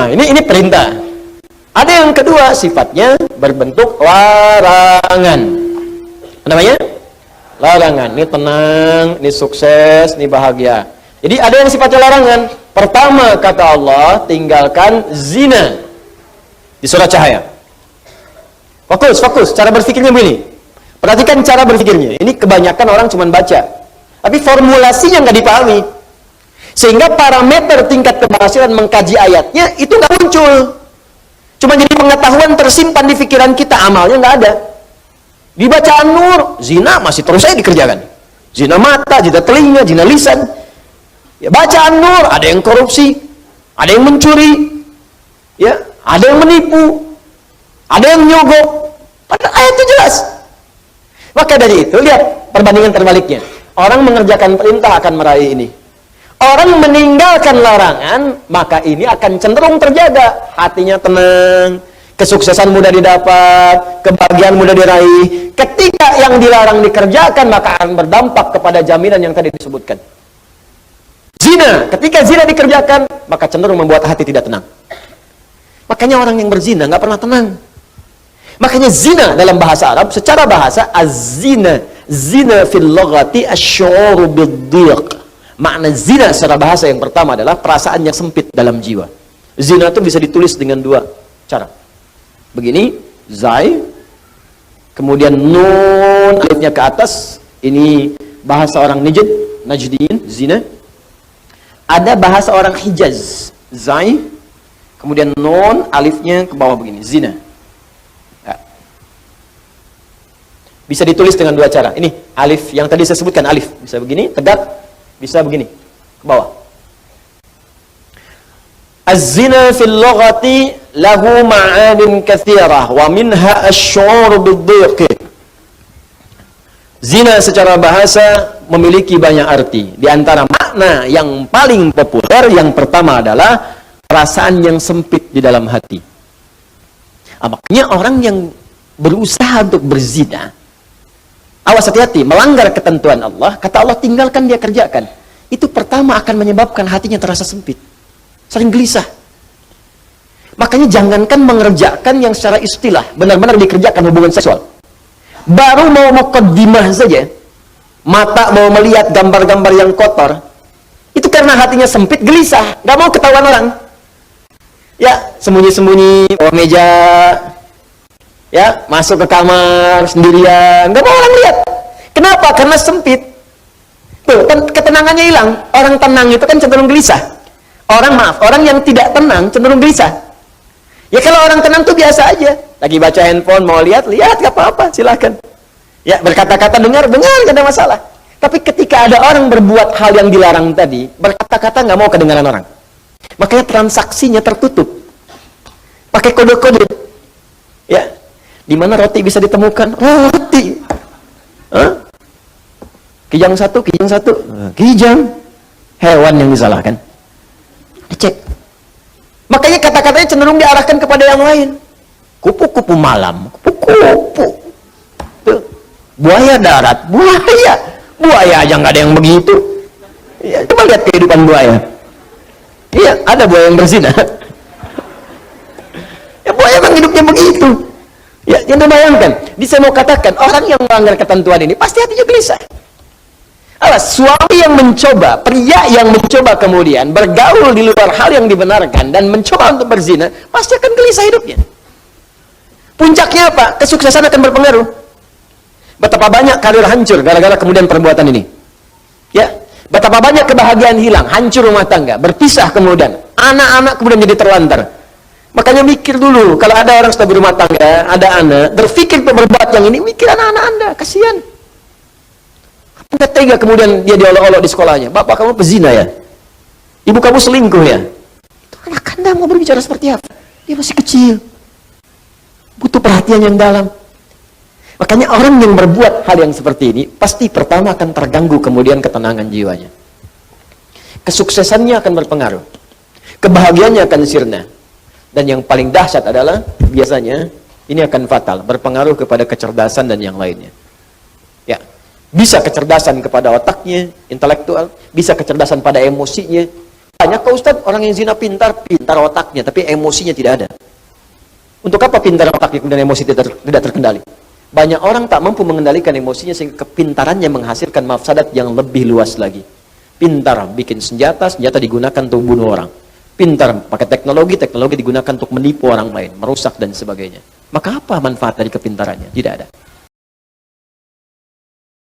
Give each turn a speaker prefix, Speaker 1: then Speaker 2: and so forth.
Speaker 1: Nah, ini perintah. Ada yang kedua, sifatnya berbentuk larangan. Apa namanya? Larangan. Ini tenang, ini sukses, ini bahagia. Jadi ada yang sifatnya larangan. Pertama, kata Allah, tinggalkan zina. Di surat Cahaya. Fokus. Cara berpikirnya begini. Perhatikan cara berpikirnya. Ini kebanyakan orang cuma baca. Tapi formulasinya nggak dipahami. Sehingga parameter tingkat keberhasilan mengkaji ayatnya itu nggak muncul. Cuma jadi pengetahuan tersimpan di pikiran kita, amalnya nggak ada. Di bacaan Nur, zina masih terus saja dikerjakan. Zina mata, zina telinga, zina lisan. Ya, bacaan Nur, ada yang korupsi, ada yang mencuri, ya, ada yang menipu, ada yang nyogok. Padahal ayat itu jelas. Maka dari itu, lihat perbandingan terbaliknya. Orang mengerjakan perintah akan meraih ini. Orang meninggalkan larangan, maka ini akan cenderung terjaga. Hatinya tenang, kesuksesan mudah didapat, kebahagiaan mudah diraih. Ketika yang dilarang dikerjakan, maka akan berdampak kepada jaminan yang tadi disebutkan. Zina, ketika zina dikerjakan, maka cenderung membuat hati tidak tenang. Makanya orang yang berzina nggak pernah tenang. Makanya zina dalam bahasa Arab, secara bahasa, az-zina, zina fil lughati asy-syu'ur bid-dhiq. Makna zina secara bahasa yang pertama adalah perasaan yang sempit dalam jiwa. Zina itu bisa ditulis dengan dua cara. Begini, zai, kemudian nun, alifnya ke atas. Ini bahasa orang Najdin, zina. Ada bahasa orang Hijaz, zai, kemudian nun, alifnya ke bawah begini, zina. Ya. Bisa ditulis dengan dua cara. Ini alif yang tadi saya sebutkan, alif bisa begini, tegak. Bisa begini, ke bawah. Az-zina fil lughati lahu ma'anin katsirah wa minha asy-syu'ur bid-dhiq. Zina secara bahasa memiliki banyak arti. Di antara makna yang paling populer, yang pertama adalah perasaan yang sempit di dalam hati. Makanya orang yang berusaha untuk berzina, awas, hati-hati, melanggar ketentuan Allah, kata Allah tinggalkan, dia kerjakan. Itu pertama akan menyebabkan hatinya terasa sempit. Sering gelisah. Makanya jangankan mengerjakan yang secara istilah, benar-benar dikerjakan hubungan seksual. Baru mau muqaddimah saja, mata mau melihat gambar-gambar yang kotor, itu karena hatinya sempit, gelisah, gak mau ketahuan orang. Ya, sembunyi-sembunyi, bawah meja, ya, masuk ke kamar sendirian, nggak mau orang lihat. Kenapa? Karena sempit. Tuh, kan ketenangannya hilang. Orang tenang itu kan cenderung gelisah. Orang yang tidak tenang cenderung gelisah. Ya kalau orang tenang tuh biasa aja. Lagi baca handphone, mau lihat, gak apa-apa, silakan. Ya, berkata-kata, dengar, gak ada masalah. Tapi ketika ada orang berbuat hal yang dilarang tadi, berkata-kata nggak mau kedengaran orang. Makanya transaksinya tertutup. Pakai kode-kode. Ya. Di mana roti bisa ditemukan? Roti. Kijang satu. Kijang. Hewan yang disalahkan. Dicek. Makanya kata-katanya cenderung diarahkan kepada yang lain. Kupu-kupu malam. Kupu-kupu. Tuh. Buaya darat. Buaya aja nggak ada yang begitu. Ya, coba lihat kehidupan buaya. Iya, ada buaya yang berzina. Ya, buaya memang hidupnya begitu. Ya, jangan bayangkan. Saya mau katakan, orang yang melanggar ketentuan ini pasti hatinya gelisah. Alas, suami yang mencoba, pria yang mencoba kemudian bergaul di luar hal yang dibenarkan dan mencoba untuk berzina, pasti akan gelisah hidupnya. Puncaknya apa? Kesuksesan akan berpengaruh. Betapa banyak karir hancur gara-gara kemudian perbuatan ini. Ya, betapa banyak kebahagiaan hilang, hancur rumah tangga, berpisah kemudian, anak-anak kemudian jadi terlantar. Makanya mikir dulu, kalau ada orang sudah berumah tangga, ada anak, berpikir untuk berbuat yang ini, mikir anak-anak Anda, kasihan. Anda tega kemudian dia diolok-olok di sekolahnya, bapak kamu pezina ya? Ibu kamu selingkuh ya? Itu anak Anda mau berbicara seperti apa? Dia masih kecil. Butuh perhatian yang dalam. Makanya orang yang berbuat hal yang seperti ini, pasti pertama akan terganggu kemudian ketenangan jiwanya. Kesuksesannya akan berpengaruh. Kebahagiaannya akan sirna. Dan yang paling dahsyat adalah, biasanya, ini akan fatal, berpengaruh kepada kecerdasan dan yang lainnya. Ya, bisa kecerdasan kepada otaknya, intelektual, bisa kecerdasan pada emosinya, Banyak kok Ustaz, orang yang zina pintar otaknya, tapi emosinya tidak ada. Untuk apa pintar otaknya kemudian emosi tidak terkendali? Banyak orang tak mampu mengendalikan emosinya sehingga kepintarannya menghasilkan mafsadat yang lebih luas lagi. Pintar bikin senjata digunakan untuk bunuh orang. Pintar pakai teknologi digunakan untuk menipu orang lain, merusak dan sebagainya. Maka apa manfaat dari kepintarannya? Tidak ada.